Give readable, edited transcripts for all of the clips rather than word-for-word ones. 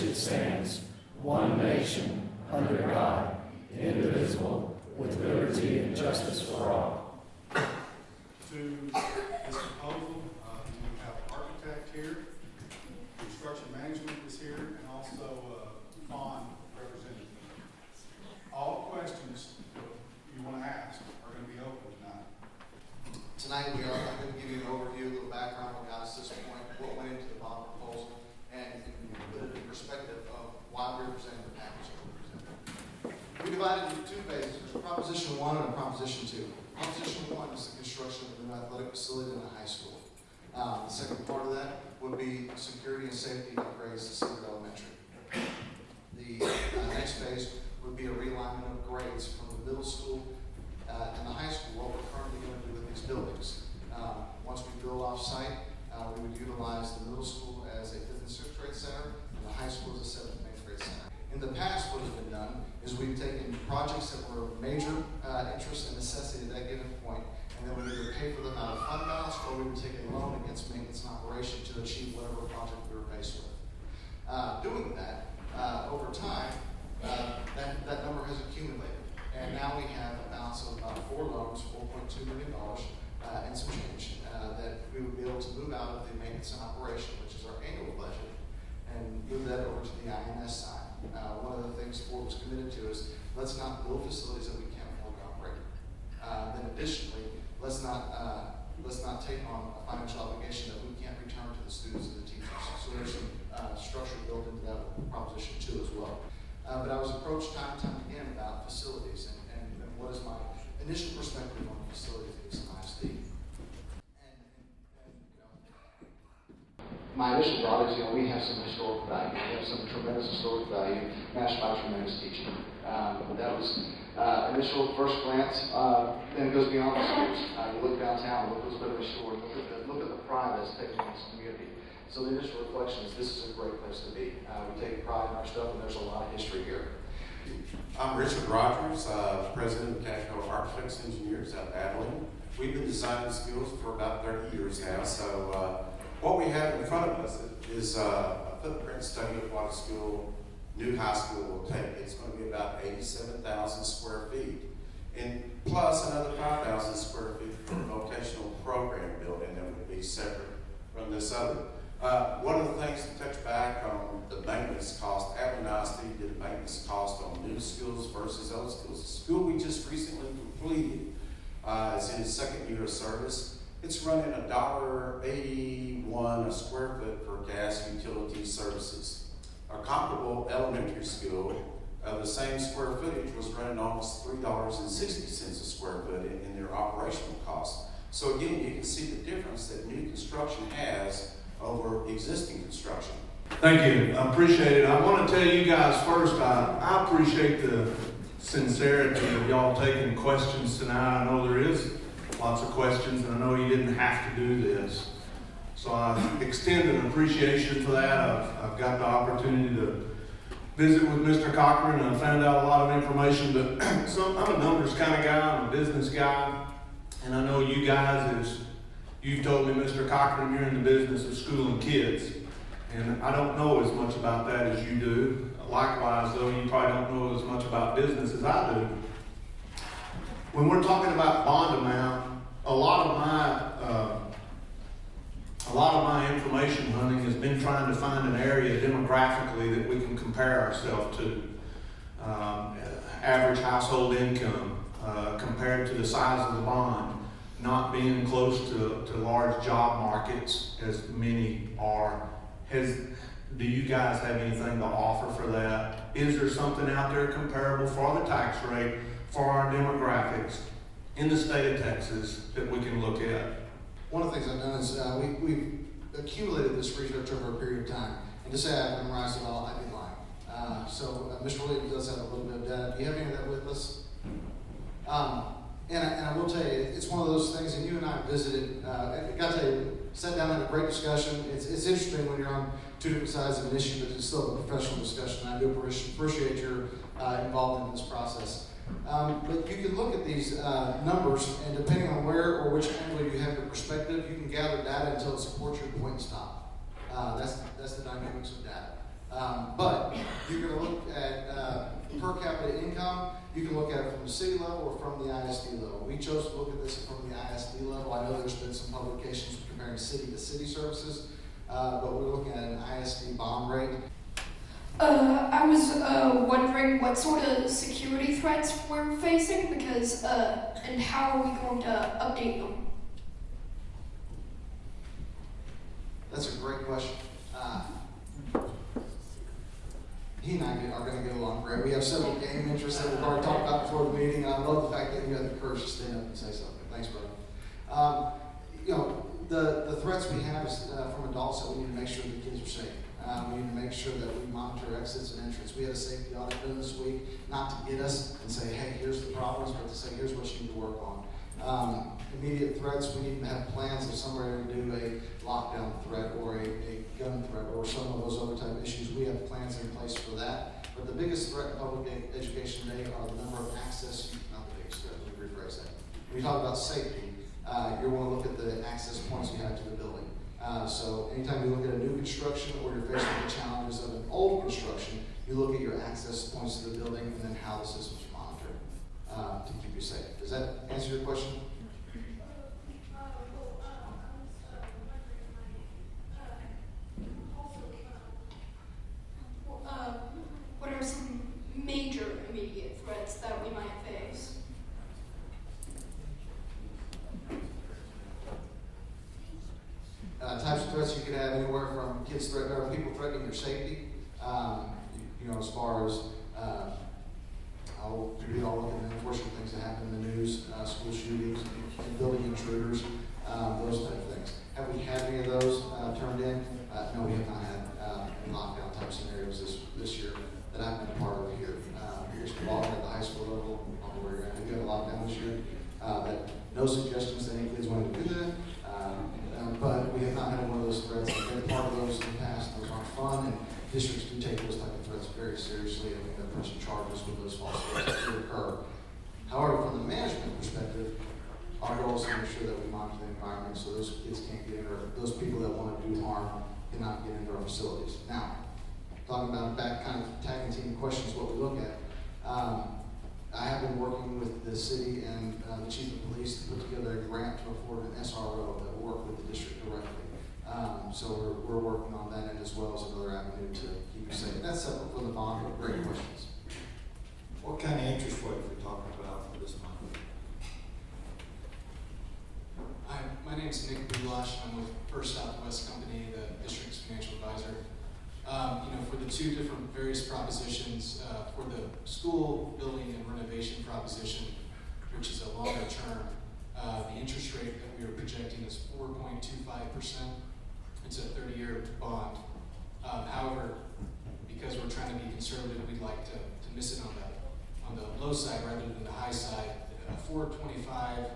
it stands, one nation, under God, indivisible, with liberty and justice for all. To this proposal, we have architect here, construction management is here, and also bond representative. All questions you want to ask are going to be open tonight. Tonight I'm going to give you an overview, a little background, what got us to this point, what went into the bond proposal, and put it in perspective of why we're presenting the package that we're presenting. We divided into two phases. There's Proposition 1 and Proposition 2. Proposition 1 is the construction of the new athletic facility in the high school. The second part of that would be security and safety upgrades to Cedar Elementary. The next phase would be a realignment of grades from the middle school and the high school, what we're currently going to do with these buildings. Once we build off-site, we would utilize the middle school as a 5th and 6th grade center and the high school as a 7th and 8th grade center. In the past, what has been done is we've taken projects that were of major interest and necessity at that given point, and then we either pay for them out of fund balance or we would take a loan against maintenance and operation to achieve whatever project we were faced with. Doing that, over time, that number has accumulated. And now we have a balance of about 4 loans, $4.2 million, and some change that we would be able to move out of the maintenance and operation, which is our annual budget, and move that over to the INS side. One of the things Ford was committed to is let's not build facilities that we can't afford to operate. Then additionally, let's not take on a financial obligation that we can't return to the students and the teachers. So there's some structure built into that Proposition 2 as well. But I was approached time and time again about facilities and what is my initial perspective on facilities at Eastland ISD. My initial thought is, we have some historical value. We have some tremendous historical value matched by tremendous teaching. That was initial first glance, then it goes beyond the schools. You look downtown, look at those better restored, look at the pride that's taken in this community. So the initial reflection is this is a great place to be. We take pride in our stuff, and there's a lot of history here. I'm Richard Rogers, president of Caterpillar Architects Engineers out of Abilene. We've been designing schools for about 30 years now, so what we have in front of us is a footprint study of what a school, new high school will take. It's going to be about 87,000 square feet, and plus another 5,000 square feet for a vocational program building that would be separate from this other. One of the things to touch back on the maintenance cost, Abilene ISD did a maintenance cost on new schools versus old schools. The school we just recently completed is in its second year of service. It's running $1.81 a square foot for gas utility services. A comparable elementary school of the same square footage was running almost $3.60 a square foot in their operational costs. So again, you can see the difference that new construction has over existing construction. Thank you. I appreciate it. I want to tell you guys first, I appreciate the sincerity of y'all taking questions tonight. I know there is lots of questions, and I know you didn't have to do this. So I extend an appreciation for that. I've got the opportunity to visit with Mr. Cochran, and I found out a lot of information, but I'm a numbers kind of guy, I'm a business guy, and I know you guys, as you've told me, Mr. Cochran, you're in the business of schooling kids, and I don't know as much about that as you do. Likewise, though, you probably don't know as much about business as I do. When we're talking about bond amount, a lot of my information hunting has been trying to find an area demographically that we can compare ourselves to. Average household income compared to the size of the bond, not being close to large job markets as many are. Do you guys have anything to offer for that? Is there something out there comparable for the tax rate, for our demographics in the state of Texas that we can look at? One of the things I've done is we've accumulated this research over a period of time. And to say I've memorized it all, I'd be lying. So Mr. Williams does have a little bit of data. Do you have any of that with us? And I will tell you, it's one of those things, and you and I visited, I got to sat down and had a great discussion. It's interesting when you're on two different sides of an issue, but it's still a professional discussion. I do appreciate your involvement in this process. But you can look at these numbers, and depending on where or which angle you have your perspective, you can gather data until it supports your point and stop. That's the dynamics of data. But You're going to look at per capita income. You can look at it from the city level or from the ISD level. We chose to look at this from the ISD level. I know there's been some publications comparing city to city services, but we're looking at an ISD bond rate. I was wondering what sort of security threats we're facing because, and how are we going to update them? That's a great question. He and I are going to get along great. We have several game interests that we've already talked about before the meeting, and I love the fact that you had the courage to stand up and say something. Thanks, brother. The threats we have is from adults that we need to make sure the kids are safe. We need to make sure that we monitor exits and entrances. We had a safety audit done this week, not to get us and say, hey, here's the problems, but to say, here's what you need to work on. Immediate threats, we need to have plans if somebody were to do a lockdown threat or a gun threat or some of those other type of issues. We have plans in place for that. But the biggest threat in public education today are the number of access, not the biggest threat, let me rephrase that. When you talk about safety, you want to look at the access points you have to the building. So anytime you look at a new construction or you're facing the challenges of an old construction, you look at your access points to the building and then how the system's monitored to keep you safe. Does that answer your question? What are some major immediate threats that we might face? Types of threats you could have anywhere from kids threatening or people threatening your safety. As far as we all look at the unfortunate things that happen in the news, school shootings, building intruders, those type of things. Have we had any of those turned in? No, we have not had any lockdown type scenarios this year that I've been a part of here. Here's the ball at the high school level. We're going to do a lockdown this year. No suggestions that any kids want to do that. But we have not had one of those threats. We've been part of those in the past. Those aren't fun, and districts do take those type of threats very seriously, and we have pressing charges when those false threats do occur. However, from the management perspective, our goal is to make sure that we monitor the environment so those kids can't get in, or those people that want to do harm cannot get into our facilities. Now, talking about back kind of tagging team questions, what we look at. I have been working with the city and the chief of police to put together a grant to afford an SRO that will work with the district directly. So we're working on that end as well as another avenue to keep you safe. That's separate from the bond, but great questions. What kind of interest rate are we talking about for this month? Hi, my name is Nick Bulash. I'm with First Southwest Company, the district's financial advisor. For the two different various propositions, for the school building and renovation proposition, which is a longer term, the interest rate that we are projecting is 4.25%. It's a 30-year bond. However, because we're trying to be conservative, we'd like to miss it on the low side rather than the high side. 4.25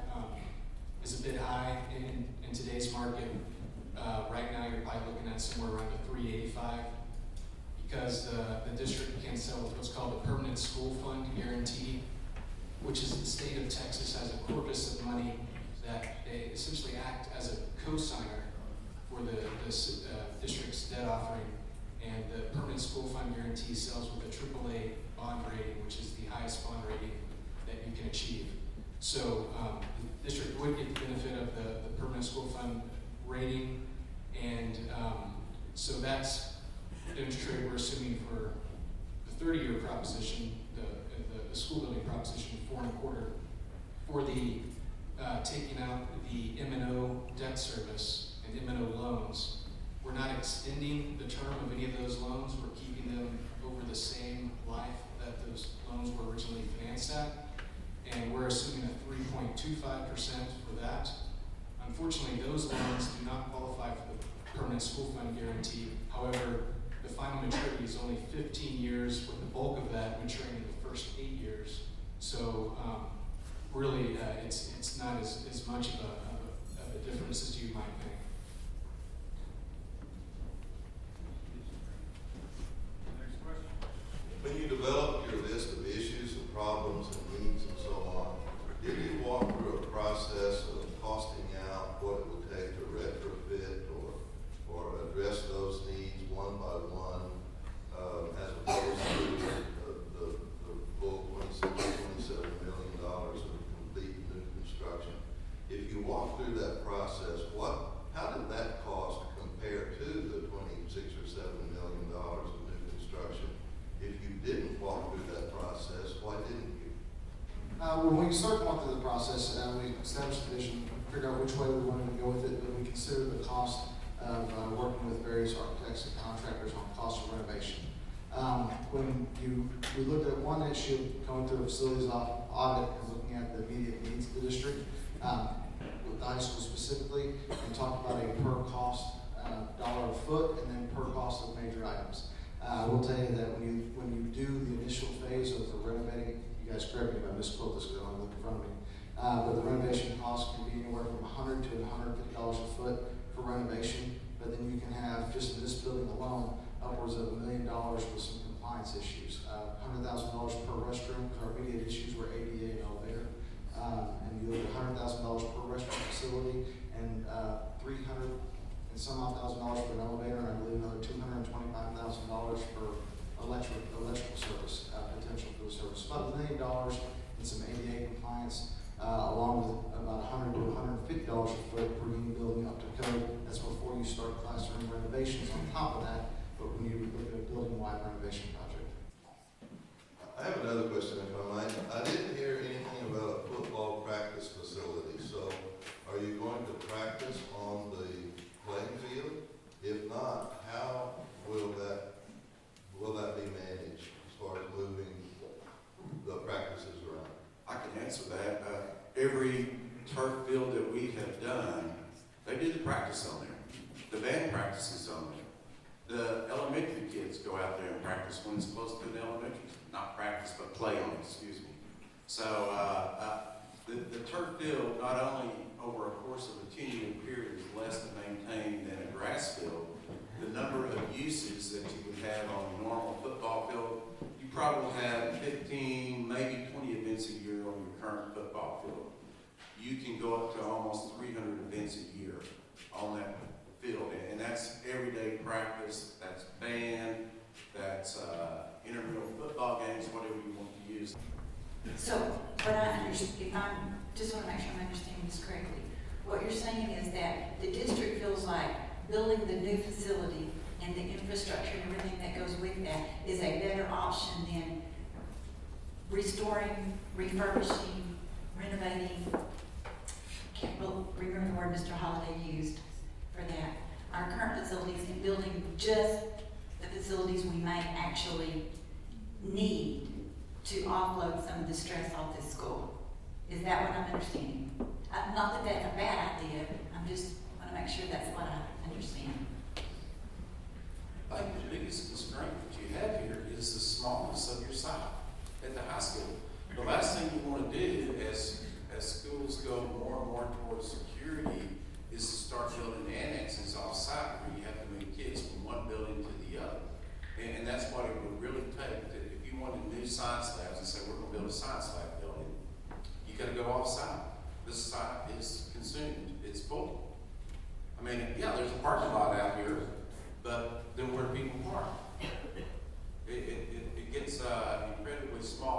is a bit high in today's market. Right now, you're probably looking at somewhere around a 3.85 because the district can sell what's called a permanent school fund guarantee, which is the state of Texas has a corpus of money that they essentially act as a co-signer for the district's debt offering, and the permanent school fund guarantee sells with a AAA bond rating, which is the highest bond rating that you can achieve. So the district would get the benefit of the permanent school fund rating, and so that's the interest rate we're assuming for the 30-year proposition, the school building proposition, 4.25. For the taking out the M&O debt service and M&O loans, we're not extending the term of any of those loans. We're keeping them over the same life that those loans were originally financed at, and we're assuming a 3.25% for that. Unfortunately, those loans do not qualify for the permanent school fund guarantee. However, the final maturity is only 15 years, with the bulk of that maturing in the first 8 years. So really, it's not as much of a difference as you might think. When you developed your list of issues and problems and needs and so on, did you walk through a process of costing out what it would take to retrofit or address those needs one by one, as opposed when we started going through the process, we established a vision, figured out which way we wanted to go with it, but we considered the cost of working with various architects and contractors on cost of renovation. We looked at one issue, going through a facilities audit and looking at the immediate needs of the district, with the high school specifically, and talked about a per cost dollar a foot and then per cost of major items. I will tell you that when you do the initial phase of the renovating, you guys correct me if I misquote this because I don't look in front of me, but the renovation cost can be anywhere from $100 to $150 a foot for renovation, but then you can have, just in this building alone, upwards of $1 million with some compliance issues. $100,000 per restroom, because our immediate issues were ADA and elevator. And you look at $100,000 per restroom facility and $300,000 and some odd thousand dollars for an elevator, and I believe another $225,000 for electrical service, potential for the service. About $1 million in some ADA compliance, along with about $100 to $150 a foot per unit building up to code. That's before you start classroom renovations on top of that, but when you look at a building-wide renovation project. I have another question, if I might. I didn't hear anything about a football practice facility, so are you going to practice on the playing field? If not, how will that be managed as far as moving the practices around? I can answer that. Every turf field that we have done, they do the practice on there. The band practices on there. The elementary kids go out there and practice when it's close to the elementary. Not practice, but play on it, excuse me. So the turf field, not only over a course of a 10-year period, is less to maintain than a grass field. The number of uses that you would have on a normal football field, you probably have 15, maybe 20 events a year on your current football field. You can go up to almost 300 events a year on that field, and that's everyday practice, that's band, that's intramural football games, whatever you want to use. So, what I understand, if I'm, just want to make sure I'm understanding this correctly, what you're saying is that the district feels like building the new facility and the infrastructure and everything that goes with that is a better option than restoring, refurbishing, renovating. Can't remember the word Mr. Holliday used for that. Our current facilities and building just the facilities we may actually need to offload some of the stress off this school. Is that what I'm understanding? Not that that's a bad idea, I'm just want to make sure that's what I understand. I think the biggest constraint that you have here is the smallness of your site at the high school. The last thing you want to do as schools go more and more towards security is to start building annexes off-site where you have to move kids from one building to the other. And that's what it would really take. If you wanted new science labs and say, we're going to build a science lab building, you got to go off-site. This site is consumed. It's full. I mean, yeah, there's a parking lot out here, but then where do people park? It gets incredibly small.